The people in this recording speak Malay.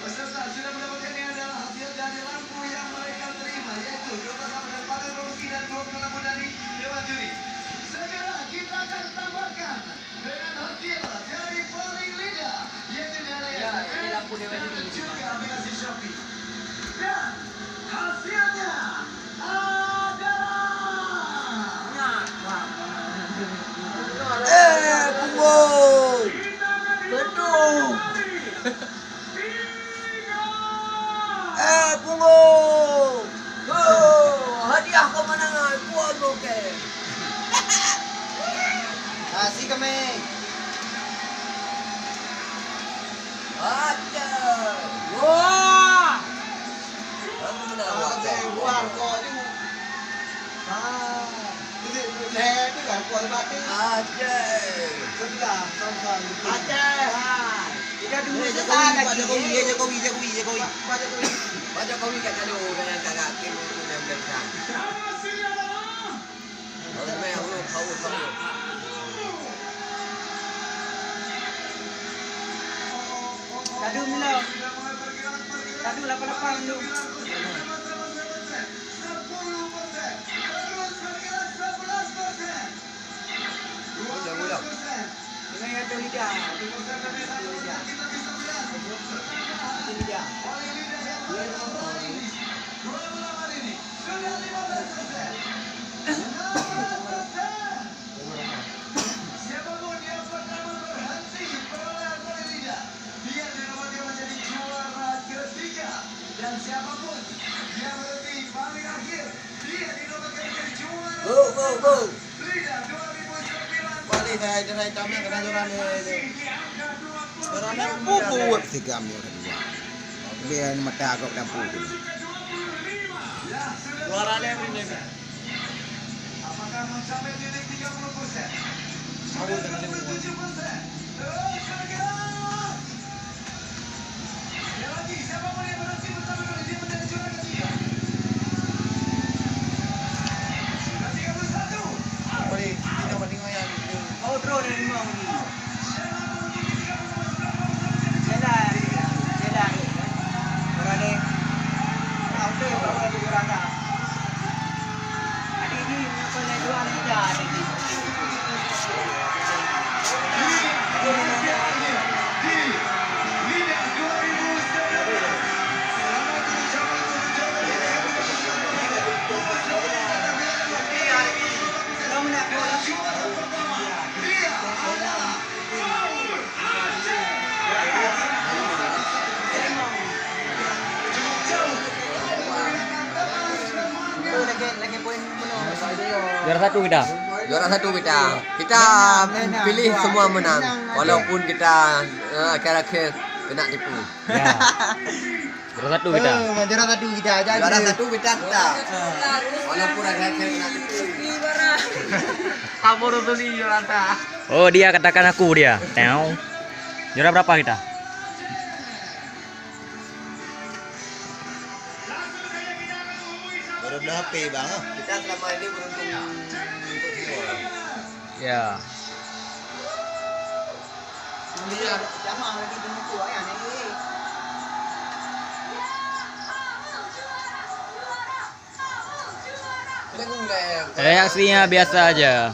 Peserta sudah mendapatkan ini adalah hasil dari lampu yang mereka terima, yaitu 12 penerbangan promosi dan 20 lampu dari Dewan Juri. Segera kita akan tambahkan dengan hasil dari polling leader, yaitu dari lampu Dewan Juri juga aplikasi Shopee. Dan hasilnya adalah Punggung betul. Punggung. Hadiah kemenangan Puan Loket. Kasih kami. Aja. Wah. Aku menang aja. Luar kok ini. Leher tu kan Puan Bati. Aja. Sudah, sama-sama. Aja. Kita dulu saja Jokowi. Pak Jokowi kat kalau dengan kakak Kim yang berkah. Orang main power. Tadu mula. Tadu 88 dulu. Ulang. Dengan yang lidah. Lidah. Siapapun yang pertama berhenti perolehan poin lidah, dia dinamakan menjadi juara ketiga. Dan siapapun yang berhenti paling akhir, dia dinamakan menjadi juara Go. lidah 2009. Balik saya kami kena joran ni. Kerana buat tiga kami orang dua. Biar mata agak campur. Suaranya ini. Apakah mencapai titik 30%? Awal kena 27%. Terus bergerak. Sekali lagi, siapapun yang berhenti pertama kali, dia menjadi juara ketiga. Sudah 31. Boleh kita banding ayam. Oh, draw dari 5 ni. Jalan. Orang ni. Auto orang tu orang dah. Adik ni punya dua ni dah ada ni. Lidah 2019. Selamat ucapan untuk Kamu nak bola? juara pertama. Dia adalah Paul Aceh. Cukup jauh. Oh, lagi poin menang. Juara satu kita. Juara satu kita. Kita pilih semua menang. Walaupun kita akhir-akhir kena tipu. Ya. Juara satu kita. Juara satu kita aja. Juara satu kita. Walaupun akhir-akhir kena tipu. Kamu tu ni juara. Oh, dia katakan aku dia. Tau. Juara berapa kita? Baru beli HP bang. Kita selama ini beruntung untuk semua. Ya. Jamaah lagi tunggu tu ayah ni. Reaksinya biasa aja.